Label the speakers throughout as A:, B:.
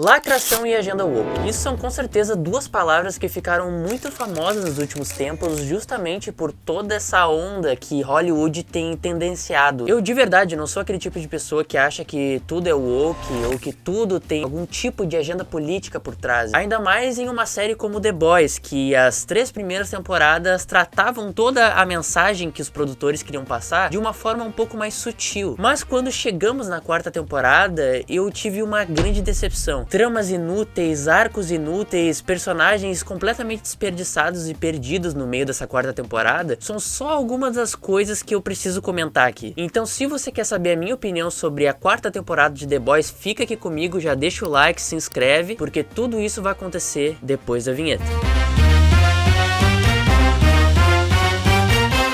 A: Lacração e agenda woke. Isso são com certeza duas palavras que ficaram muito famosas nos últimos tempos justamente por toda essa onda que Hollywood tem tendenciado. Eu de verdade não sou aquele tipo de pessoa que acha que tudo é woke ou que tudo tem algum tipo de agenda política por trás. Ainda mais em uma série como The Boys, que as 3 primeiras temporadas tratavam toda a mensagem que os produtores queriam passar de uma forma um pouco mais sutil. Mas quando chegamos na 4ª temporada, eu tive uma grande decepção. Tramas inúteis, arcos inúteis, personagens completamente desperdiçados e perdidos no meio dessa 4ª temporada são só algumas das coisas que eu preciso comentar aqui. Então, se você quer saber a minha opinião sobre a 4ª temporada de The Boys, fica aqui comigo, já deixa o like, se inscreve, porque tudo isso vai acontecer depois da vinheta.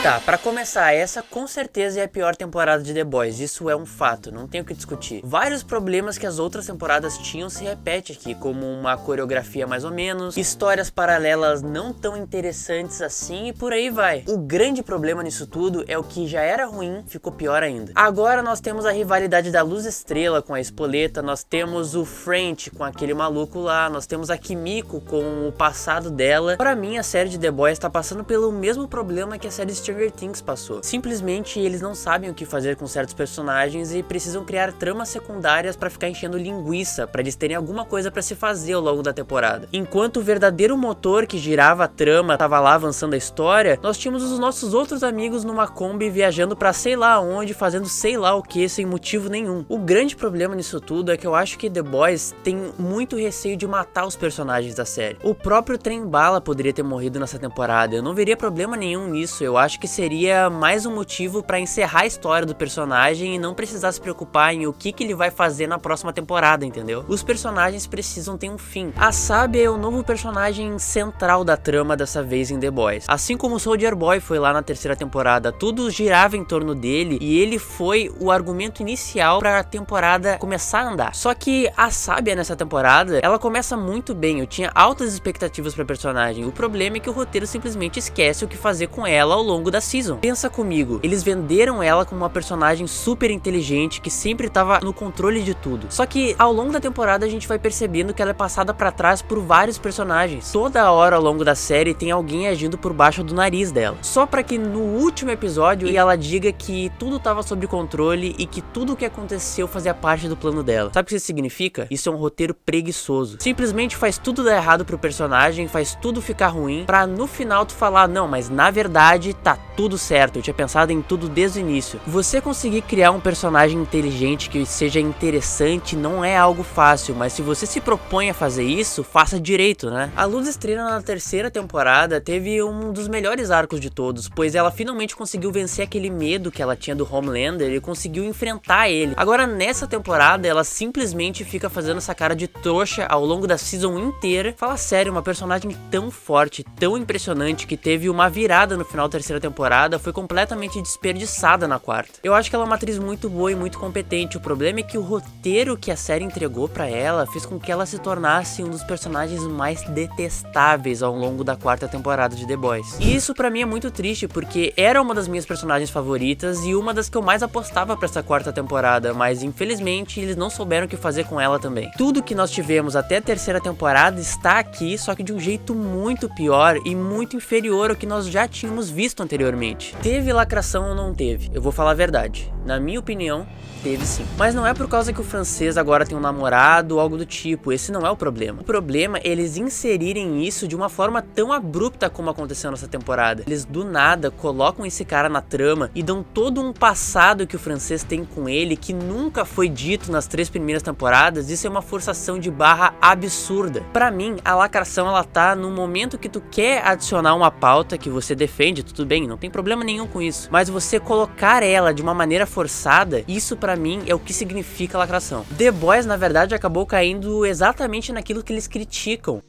A: Tá, pra começar, essa com certeza é a pior temporada de The Boys, isso é um fato, não tem o que discutir. Vários problemas que as outras temporadas tinham se repetem aqui, como uma coreografia mais ou menos, histórias paralelas não tão interessantes assim e por aí vai. O grande problema nisso tudo é o que já era ruim, ficou pior ainda. Agora nós temos a rivalidade da Luz Estrela com a Espoleta, nós temos o French com aquele maluco lá, nós temos a Kimiko com o passado dela. Pra mim, a série de The Boys tá passando pelo mesmo problema que a série Stranger Things passou. Simplesmente eles não sabem o que fazer com certos personagens e precisam criar tramas secundárias pra ficar enchendo linguiça, pra eles terem alguma coisa pra se fazer ao longo da temporada. Enquanto o verdadeiro motor que girava a trama tava lá avançando a história, nós tínhamos os nossos outros amigos numa Kombi viajando pra sei lá onde, fazendo sei lá o que, sem motivo nenhum. O grande problema nisso tudo é que eu acho que The Boys tem muito receio de matar os personagens da série. O próprio Trem Bala poderia ter morrido nessa temporada, eu não veria problema nenhum nisso, eu acho que seria mais um motivo pra encerrar a história do personagem e não precisar se preocupar em o que ele vai fazer na próxima temporada, entendeu? Os personagens precisam ter um fim. A Sabe é o novo personagem central da trama dessa vez em The Boys. Assim como o Soldier Boy foi lá na 3ª temporada, tudo girava em torno dele e ele foi o argumento inicial pra temporada começar a andar. Só que a Sábia nessa temporada, ela começa muito bem, eu tinha altas expectativas pra personagem. O problema é que o roteiro simplesmente esquece o que fazer com ela ao longo da season. Pensa comigo, eles venderam ela como uma personagem super inteligente que sempre tava no controle de tudo. Só que ao longo da temporada a gente vai percebendo que ela é passada pra trás por vários personagens. Toda hora ao longo da série tem alguém agindo por baixo do nariz dela. Só pra que no último episódio ela diga que tudo tava sob controle e que tudo o que aconteceu fazia parte do plano dela. Sabe o que isso significa? Isso é um roteiro preguiçoso. Simplesmente faz tudo dar errado pro personagem, faz tudo ficar ruim, pra no final tu falar, não, mas na verdade tá tudo certo, eu tinha pensado em tudo desde o início. Você conseguir criar um personagem inteligente que seja interessante não é algo fácil, mas se você se propõe a fazer isso, faça direito, né? A Luz Estrela na 3ª temporada teve um dos melhores arcos de todos, pois ela finalmente conseguiu vencer aquele medo que ela tinha do Homelander e conseguiu enfrentar ele. Agora nessa temporada ela simplesmente fica fazendo essa cara de trouxa ao longo da season inteira. Fala sério, uma personagem tão forte, tão impressionante que teve uma virada no final da 3ª temporada, foi completamente desperdiçada na 4ª. Eu acho que ela é uma atriz muito boa e muito competente. O problema é que o roteiro que a série entregou pra ela fez com que ela se tornasse um dos personagens mais detestáveis ao longo da 4ª temporada de The Boys. E isso pra mim é muito triste, porque era uma das minhas personagens favoritas e uma das que eu mais apostava pra essa 4ª temporada, mas infelizmente eles não souberam o que fazer com ela também. Tudo que nós tivemos até a 3ª temporada está aqui, só que de um jeito muito pior e muito inferior ao que nós já tínhamos visto anteriormente. Teve lacração ou não teve? Eu vou falar a verdade. Na minha opinião, teve sim. Mas não é por causa que o francês agora tem um namorado ou algo do tipo, esse não é o problema. O problema é eles inserirem isso de uma forma tão abrupta como aconteceu nessa temporada. Eles do nada colocam esse cara na trama e dão todo um passado que o francês tem com ele que nunca foi dito nas 3 primeiras temporadas. Isso é uma forçação de barra absurda. Pra mim, a lacração ela tá no momento que tu quer adicionar uma pauta que você defende, tudo bem, não tem problema nenhum com isso, mas você colocar ela de uma maneira forçada, isso pra mim é o que significa lacração. The Boys, na verdade, acabou caindo exatamente naquilo que eles criticam.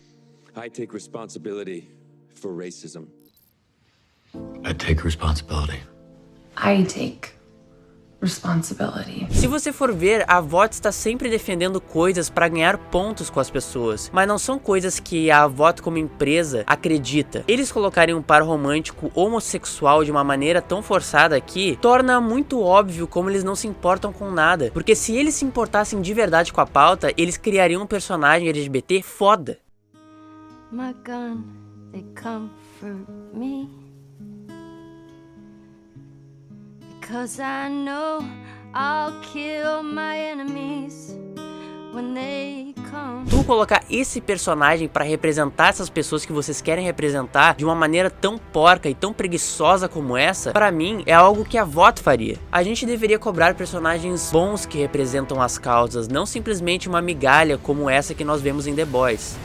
B: I take responsibility for racism.
C: I take responsibility.
D: I take
C: responsibility.
A: Se você for ver, a VOT está sempre defendendo coisas para ganhar pontos com as pessoas, mas não são coisas que a VOT como empresa acredita. Eles colocarem um par romântico homossexual de uma maneira tão forçada aqui, torna muito óbvio como eles não se importam com nada, porque se eles se importassem de verdade com a pauta, eles criariam um personagem LGBT foda.
D: My gun, they comfort me, because I know I'll kill my enemies when they come.
A: Tu colocar esse personagem pra representar essas pessoas que vocês querem representar de uma maneira tão porca e tão preguiçosa como essa, pra mim é algo que a VOT faria. A gente deveria cobrar personagens bons que representam as causas, não simplesmente uma migalha como essa que nós vemos em The Boys.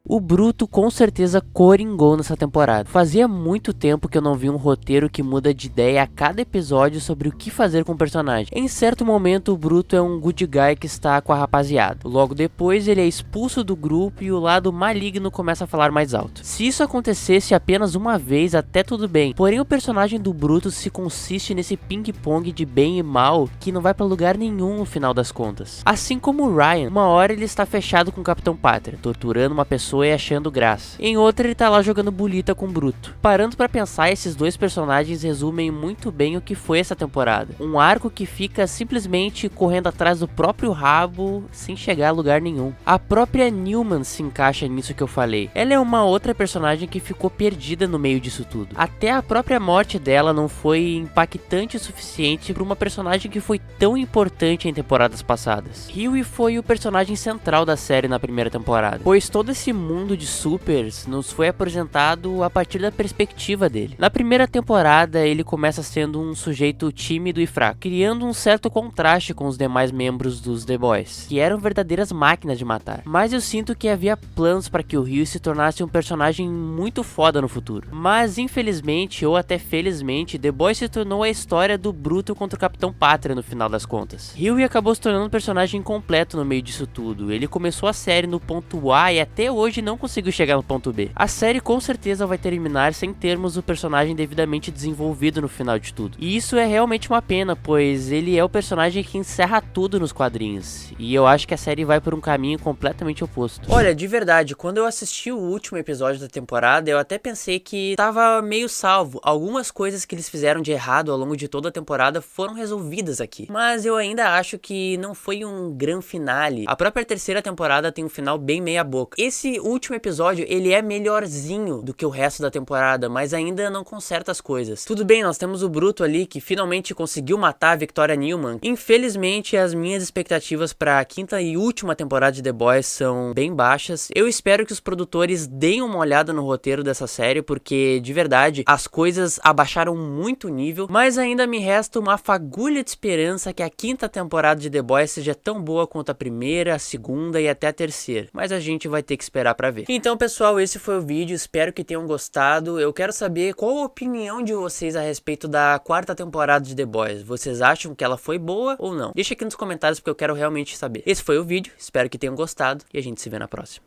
A: O Bruto com certeza coringou nessa temporada. Fazia muito tempo que eu não vi um roteiro que muda de ideia a cada episódio sobre o que fazer com o personagem. Em certo momento o Bruto é um good guy que está com a rapaziada. Logo depois ele é expulso do grupo e o lado maligno começa a falar mais alto. Se isso acontecesse apenas uma vez até tudo bem, porém o personagem do Bruto se consiste nesse ping-pong de bem e mal que não vai pra lugar nenhum no final das contas. Assim como o Ryan, uma hora ele está fechado com o Capitão Pátria, torturando uma pessoa e achando graça. Em outra ele tá lá jogando bolita com o Bruto. Parando pra pensar, esses dois personagens resumem muito bem o que foi essa temporada. Um arco que fica simplesmente correndo atrás do próprio rabo, sem chegar a lugar nenhum. A própria Newman se encaixa nisso que eu falei. Ela é uma outra personagem que ficou perdida no meio disso tudo. Até a própria morte dela não foi impactante o suficiente para uma personagem que foi tão importante em temporadas passadas. Hughie foi o personagem central da série na primeira temporada, pois todo esse mundo de supers nos foi apresentado a partir da perspectiva dele. Na primeira temporada ele começa sendo um sujeito tímido e fraco, criando um certo contraste com os demais membros dos The Boys, que eram verdadeiras máquinas de matar. Mas eu sinto que havia planos para que o Hughie se tornasse um personagem muito foda no futuro. Mas infelizmente, ou até felizmente, The Boys se tornou a história do Bruto contra o Capitão Pátria no final das contas. Hughie acabou se tornando um personagem incompleto no meio disso tudo. Ele começou a série no ponto A e até hoje não conseguiu chegar no ponto B. A série com certeza vai terminar sem termos o personagem devidamente desenvolvido no final de tudo. E isso é realmente uma pena, pois ele é o personagem que encerra tudo nos quadrinhos. E eu acho que a série vai por um caminho completamente oposto. Olha, de verdade, quando eu assisti o último episódio da temporada, eu até pensei que tava meio salvo. Algumas coisas que eles fizeram de errado ao longo de toda a temporada foram resolvidas aqui. Mas eu ainda acho que não foi um grande finale. A própria terceira temporada tem um final bem meia boca. Esse último episódio, ele é melhorzinho do que o resto da temporada, mas ainda não conserta as coisas. Tudo bem, nós temos o Bruto ali, que finalmente conseguiu matar a Victoria Newman. Infelizmente, as minhas expectativas para a quinta e última temporada de The Boys são bem baixas. Eu espero que os produtores deem uma olhada no roteiro dessa série, porque, de verdade, as coisas abaixaram muito o nível, mas ainda me resta uma fagulha de esperança que a quinta temporada de The Boys seja tão boa quanto a primeira, a segunda e até a terceira. Mas a gente vai ter que esperar pra ver. Então, pessoal, esse foi o vídeo, espero que tenham gostado. Eu quero saber qual a opinião de vocês a respeito da quarta temporada de The Boys. Vocês acham que ela foi boa ou não? Deixa aqui nos comentários porque eu quero realmente saber. Esse foi o vídeo, espero que tenham gostado e a gente se vê na próxima.